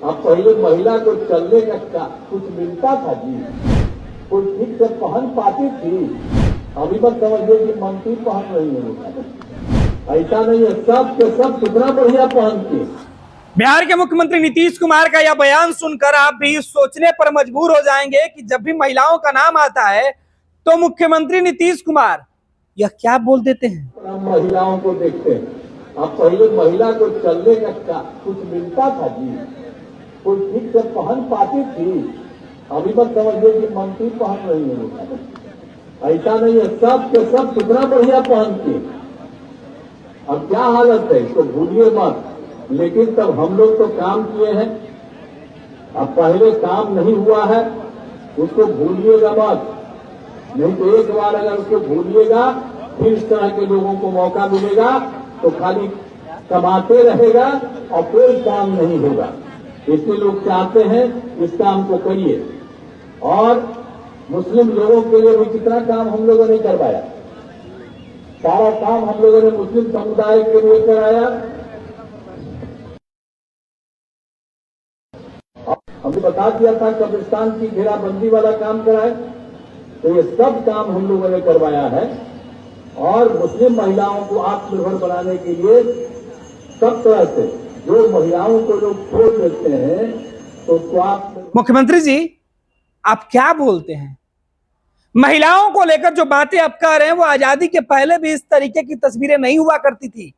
अब पहले महिला को चलने का कुछ मिलता था जी, कुछ ठीक से पहन पाती थी। अभी मत समझिए कि मंत्री पहन रही है, ऐसा नहीं है। सब के सब कितना बढ़िया पहनती है। बिहार के मुख्यमंत्री नीतीश कुमार का यह बयान सुनकर आप भी सोचने पर मजबूर हो जाएंगे कि जब भी महिलाओं का नाम आता है तो मुख्यमंत्री नीतीश कुमार यह क्या बोल देते हैं। हम महिलाओं को देखते हैं। अब पहले महिला को चलने का कुछ मिलता था जी, कुछ ठीक से पहन पाती थी। अभी मत समझिए कि मंत्री पहन रही है, ऐसा नहीं है। सब के सब कितना बढ़िया पहनती है। अब क्या हालत है इसको भूलिए मत। लेकिन तब हम लोग तो काम किए हैं, अब पहले काम नहीं हुआ है उसको भूलिएगा मत। नहीं तो एक बार अगर उसको भूलिएगा फिर इस तरह के लोगों को मौका मिलेगा तो खाली कमाते रहेगा और कोई काम नहीं होगा। इसलिए लोग चाहते हैं इस काम को करिए। और मुस्लिम लोगों के लिए भी कितना काम हम लोगों ने करवाया। सारा काम हम लोगों ने मुस्लिम समुदाय के लिए कराया। हमने बता दिया था कब्रिस्तान की घेराबंदी वाला काम कराए, तो ये सब काम हम लोगों ने करवाया है। और मुस्लिम महिलाओं को आत्मनिर्भर बनाने के लिए सब तरह से जो महिलाओं को लोग छोड़ देते हैं तो उसको आप। मुख्यमंत्री जी आप क्या बोलते हैं। महिलाओं को लेकर जो बातें आप कह रहे हैं वो आजादी के पहले भी इस तरीके की तस्वीरें नहीं हुआ करती थी।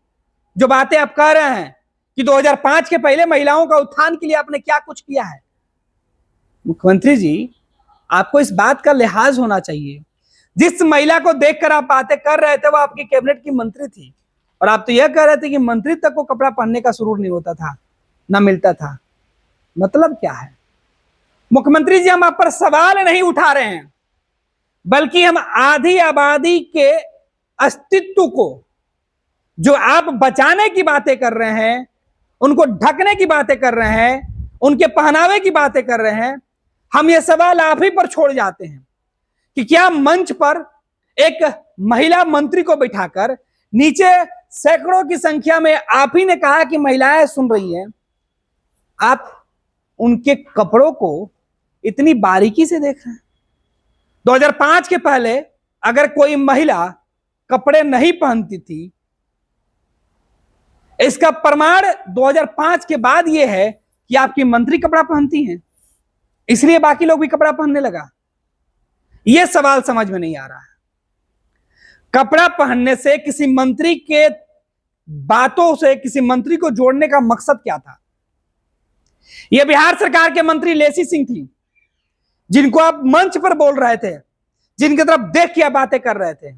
जो बातें आप कह रहे हैं कि 2005 के पहले महिलाओं का उत्थान के लिए आपने क्या कुछ किया है। मुख्यमंत्री जी आपको इस बात का लिहाज होना चाहिए। जिस महिला को देखकर आप बातें कर रहे थे वो आपकी कैबिनेट की मंत्री थी और आप तो यह कह रहे थे कि मंत्री तक को कपड़ा पहनने का सुरूर नहीं होता था, ना मिलता था। मतलब क्या है। मुख्यमंत्री जी हम आप पर सवाल नहीं उठा रहे हैं बल्कि हम आधी आबादी के अस्तित्व को जो आप बचाने की बातें कर रहे हैं, उनको ढकने की बातें कर रहे हैं, उनके पहनावे की बातें कर रहे हैं, हम ये सवाल आप ही पर छोड़ जाते हैं कि क्या मंच पर एक महिला मंत्री को बिठाकर नीचे सैकड़ों की संख्या में आप ही ने कहा कि महिलाएं सुन रही हैं, आप उनके कपड़ों को इतनी बारीकी से देख रहे हैं। 2005 के पहले अगर कोई महिला कपड़े नहीं पहनती थी, इसका प्रमाण 2005 के बाद यह है कि आपकी मंत्री कपड़ा पहनती हैं, इसलिए बाकी लोग भी कपड़ा पहनने लगा। यह सवाल समझ में नहीं आ रहा है। कपड़ा पहनने से किसी मंत्री के बातों से किसी मंत्री को जोड़ने का मकसद क्या था। यह बिहार सरकार के मंत्री लेसी सिंह थी जिनको आप मंच पर बोल रहे थे, जिनकी तरफ देख के आप बातें कर रहे थे।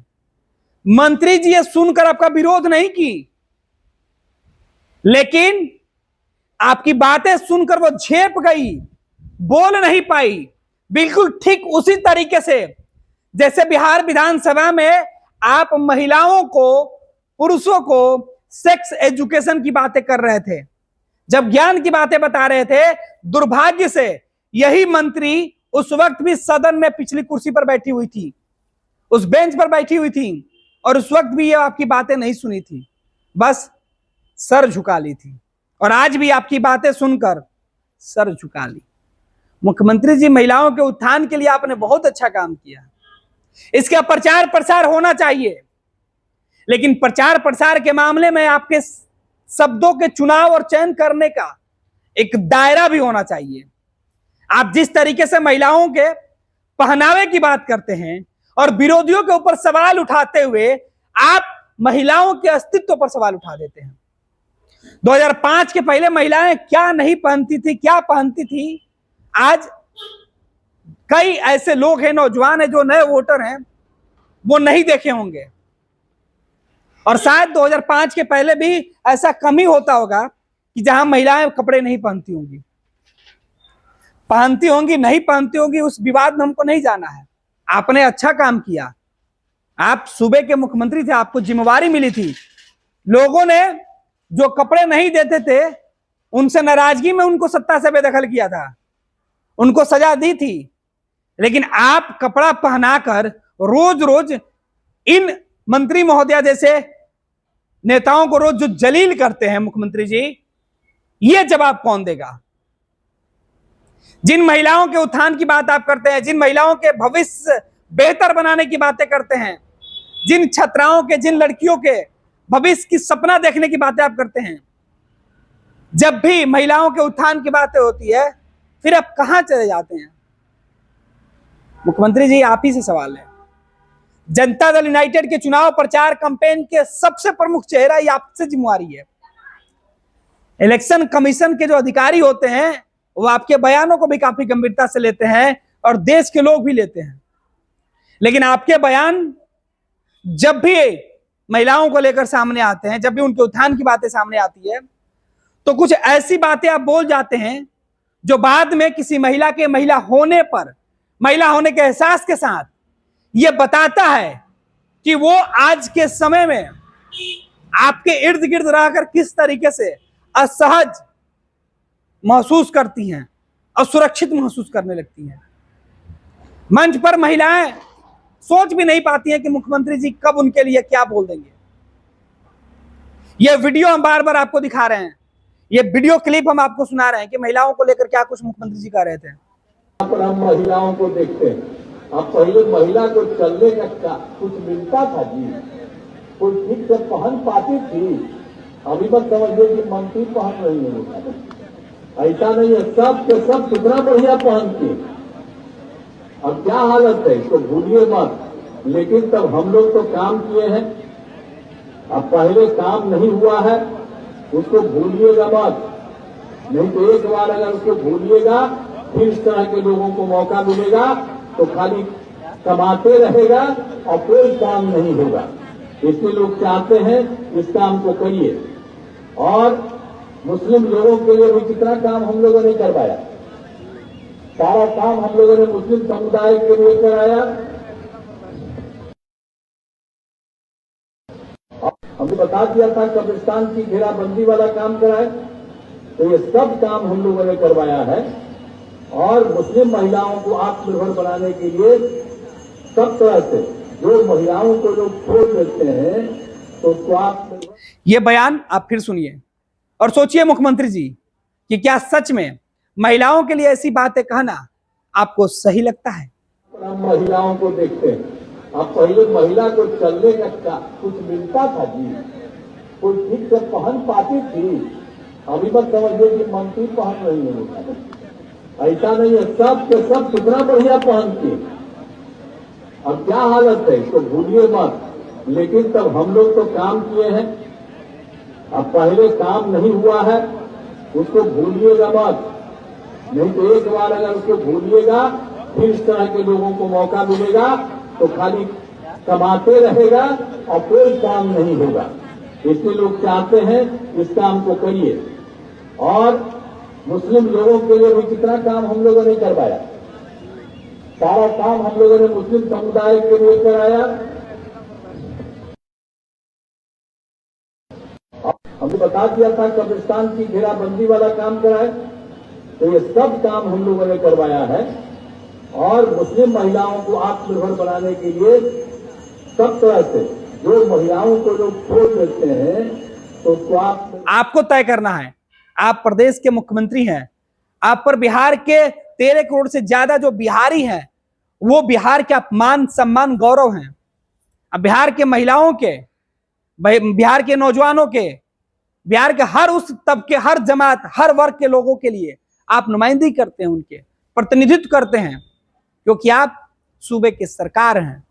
मंत्री जी ये सुनकर आपका विरोध नहीं की, लेकिन आपकी बातें सुनकर वो झेप गई, बोल नहीं पाई। बिल्कुल ठीक उसी तरीके से जैसे बिहार विधानसभा में आप महिलाओं को, पुरुषों को सेक्स एजुकेशन की बातें कर रहे थे, जब ज्ञान की बातें बता रहे थे। दुर्भाग्य से यही मंत्री उस वक्त भी सदन में पिछली कुर्सी पर बैठी हुई थी, उस बेंच पर बैठी हुई थी और उस वक्त भी ये आपकी बातें नहीं सुनी थी, बस सर झुका ली थी। और आज भी आपकी बातें सुनकर सर झुका ली। मुख्यमंत्री जी महिलाओं के उत्थान के लिए आपने बहुत अच्छा काम किया, इसका प्रचार प्रसार होना चाहिए, लेकिन प्रचार प्रसार के मामले में आपके शब्दों के चुनाव और चयन करने का एक दायरा भी होना चाहिए। आप जिस तरीके से महिलाओं के पहनावे की बात करते हैं और विरोधियों के ऊपर सवाल उठाते हुए आप महिलाओं के अस्तित्व पर सवाल उठा देते हैं। 2005 के पहले महिलाएं क्या नहीं पहनती थी, क्या पहनती थी, आज कई ऐसे लोग हैं, नौजवान हैं, जो नए वोटर हैं, वो नहीं देखे होंगे। और शायद 2005 के पहले भी ऐसा कम ही होता होगा कि जहां महिलाएं कपड़े नहीं पहनती होंगी, नहीं पहनती होंगी, उस विवाद में हमको नहीं जाना है। आपने अच्छा काम किया, आप सूबे के मुख्यमंत्री थे, आपको जिम्मेवारी मिली थी। लोगों ने जो कपड़े नहीं देते थे उनसे नाराजगी में उनको सत्ता से बेदखल किया था, उनको सजा दी थी, लेकिन आप कपड़ा पहनाकर रोज रोज इन मंत्री महोदया जैसे नेताओं को रोज जो जलील करते हैं मुख्यमंत्री जी, ये जवाब कौन देगा। जिन महिलाओं के उत्थान की बात आप करते हैं, जिन महिलाओं के भविष्य बेहतर बनाने की बातें करते हैं, जिन छात्राओं के, जिन लड़कियों के भविष्य की सपना देखने की बातें आप करते हैं, जब भी महिलाओं के उत्थान की बातें होती है फिर आप कहां चले जाते हैं? मुख्यमंत्री जी, आप ही से सवाल है। जनता दल यूनाइटेड के चुनाव प्रचार कैंपेन के सबसे प्रमुख चेहरा ये आपसे जिम्मेवारी है। इलेक्शन कमीशन के जो अधिकारी होते हैं वो आपके बयानों को भी काफी गंभीरता से लेते हैं और देश के लोग भी लेते हैं, लेकिन आपके बयान जब भी महिलाओं को लेकर सामने आते हैं, जब भी उनके उत्थान की बातें सामने आती है, तो कुछ ऐसी बातें आप बोल जाते हैं जो बाद में किसी महिला के महिला होने पर, महिला होने के एहसास के साथ यह बताता है कि वो आज के समय में आपके इर्द गिर्द रहकर किस तरीके से असहज महसूस करती हैं, असुरक्षित महसूस करने लगती हैं। मंच पर महिलाएं सोच भी नहीं पाती हैं कि मुख्यमंत्री जी कब उनके लिए क्या बोल देंगे। यह वीडियो हम बार बार आपको दिखा रहे हैं, ये वीडियो क्लिप हम आपको सुना रहे हैं कि महिलाओं को लेकर क्या कुछ मुख्यमंत्री जी कह रहे थे। यहाँ पर हम महिलाओं को देखते हैं, अब पहले महिला को चलने का कुछ मिलता था जी, कुछ ठीक से पहन पाती थी, अभी मत समझिए कि मंत्री पहन रही है, ऐसा नहीं है, सब के सब कितना बढ़िया पहनती। अब क्या हालत है इसको भूलिए मत, लेकिन तब हम लोग तो काम किए हैं, अब पहले काम नहीं हुआ है उसको भूलिएगा मत, नहीं तो एक बार अगर उसको भूलिएगा फिर इस तरह के लोगों को मौका मिलेगा तो खाली कमाते रहेगा और कोई काम नहीं होगा। इसलिए लोग चाहते हैं इस काम को करिए। और मुस्लिम लोगों के लिए भी कितना काम हम लोगों ने करवाया, सारा काम हम लोगों ने मुस्लिम समुदाय के लिए कराया। हमने बता दिया था कब्रिस्तान की घेराबंदी वाला काम कराए, तो ये सब काम हम लोगों ने करवाया है। और मुस्लिम महिलाओं को आत्मनिर्भर बनाने के लिए सब तरह से जो महिलाओं को लोग छोड़ देते हैं तो उसको आत्मनिर्भर। ये बयान आप फिर सुनिए और सोचिए मुख्यमंत्री जी कि क्या सच में महिलाओं के लिए ऐसी बातें कहना आपको सही लगता है? हम महिलाओं को देखते हैं, अब पहले महिला को चलने का कुछ मिलता था जी, कुछ ठीक से पहन पाती थी, अभी मत समझिए कि मंत्री पहन रही है, ऐसा नहीं है, सब के सब कितना बढ़िया पहनती। अब क्या हालत है इसको भूलिए मत, लेकिन तब हम लोग तो काम किए हैं, अब पहले काम नहीं हुआ है उसको भूलिएगा मत, नहीं तो एक बार अगर उसको भूलिएगा फिर इस तरह के लोगों को मौका मिलेगा तो खाली कमाते रहेगा और कोई काम नहीं होगा। इसलिए लोग चाहते हैं इस काम को करिए। और मुस्लिम लोगों के लिए भी कितना काम हम लोगों ने करवाया, सारा काम हम लोगों ने मुस्लिम समुदाय के लिए कराया। हमने बता दिया था कब्रिस्तान की घेराबंदी वाला काम कराए, तो ये सब काम हम लोगों ने करवाया है। और मुस्लिम महिलाओं को आत्मनिर्भर बनाने के लिए सब तरह से जो महिलाओं को लोग छोड़ देते हैं तो उसको आपको तय करना है। आप प्रदेश के मुख्यमंत्री हैं, आप पर बिहार के 13 करोड़ से ज्यादा जो बिहारी हैं वो बिहार के मान सम्मान गौरव हैं। अब बिहार के महिलाओं के, बिहार के नौजवानों के, बिहार के हर उस तबके, हर जमात, हर वर्ग के लोगों के लिए आप नुमाइंदगी करते हैं, उनके प्रतिनिधित्व करते हैं, क्योंकि आप सूबे की सरकार हैं।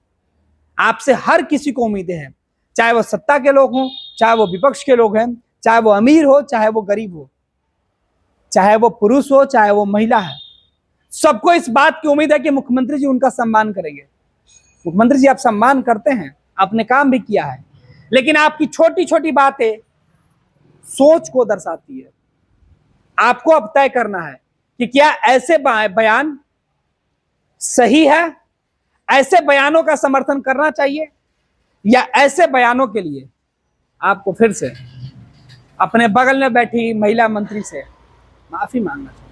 आपसे हर किसी को उम्मीदें हैं, चाहे वो सत्ता के लोग हों, चाहे वो विपक्ष के लोग हैं, चाहे वो अमीर हो, चाहे वो गरीब हो, चाहे वो पुरुष हो, चाहे वो महिला है, सबको इस बात की उम्मीद है कि मुख्यमंत्री जी उनका सम्मान करेंगे। मुख्यमंत्री जी आप सम्मान करते हैं, आपने काम भी किया है, लेकिन आपकी छोटी छोटी बातें सोच को दर्शाती है। आपको अब तय करना है कि क्या ऐसे बयान सही है, ऐसे बयानों का समर्थन करना चाहिए, या ऐसे बयानों के लिए आपको फिर से अपने बगल में बैठी महिला मंत्री से माफी मांगना चाहिए।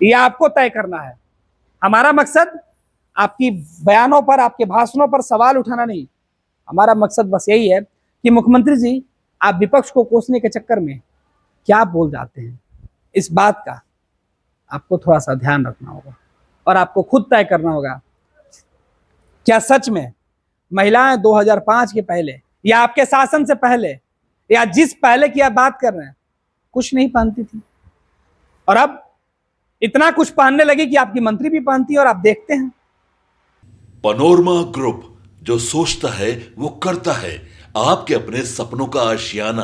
यह आपको तय करना है। हमारा मकसद आपकी बयानों पर, आपके भाषणों पर सवाल उठाना नहीं, हमारा मकसद बस यही है कि मुख्यमंत्री जी आप विपक्ष को कोसने के चक्कर में क्या बोल जाते हैं, इस बात का आपको थोड़ा सा ध्यान रखना होगा और आपको खुद तय करना होगा, क्या सच में महिलाएं 2005 के पहले या आपके शासन से पहले या जिस पहले की आप बात कर रहे हैं कुछ नहीं पहनती थी, और अब इतना कुछ पहनने लगी कि आपकी मंत्री भी पहनती है और आप देखते हैं। पैनोरमा ग्रुप, जो सोचता है वो करता है। आपके अपने सपनों का आशियाना।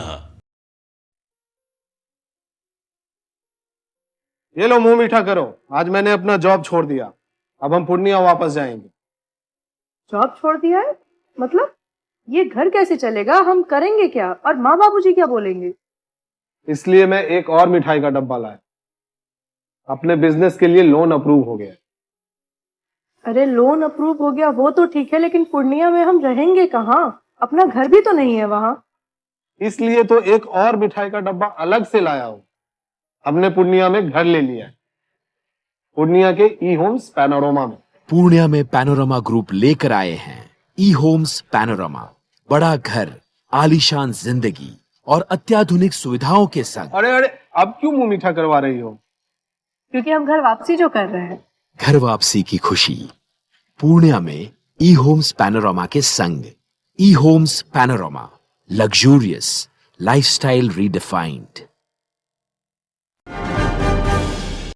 ये लो मुंह मीठा करो, आज मैंने अपना जॉब छोड़ दिया, अब हम पूर्णिया वापस जाएंगे। जॉब छोड़ दिया है? मतलब ये घर कैसे चलेगा? हम करेंगे क्या? और माँ बाबूजी क्या बोलेंगे? इसलिए मैं एक और मिठाई का डब्बा लाया। अपने बिजनेस के लिए लोन अप्रूव हो गया। अरे लोन अप्रूव हो गया वो तो ठीक है, लेकिन पूर्णिया में हम रहेंगे कहाँ? अपना घर भी तो नहीं है वहां। इसलिए तो एक और मिठाई का डब्बा अलग से लाया हूं। हमने पूर्णिया में घर ले लिया है, पूर्णिया के ई होम्स पैनोरमा में। पूर्णिया में पैनोरमा ग्रुप लेकर आए हैं ई होम्स पैनोरमा। बड़ा घर, आलीशान जिंदगी और अत्याधुनिक सुविधाओं के संग। अरे अरे, अब क्यों मुंह मीठा करवा रही हो? क्योंकि हम घर वापसी जो कर रहे हैं। घर वापसी की खुशी पूर्णिया में ई होम्स पैनोरमा के संग। E homes panorama, luxurious lifestyle redefined.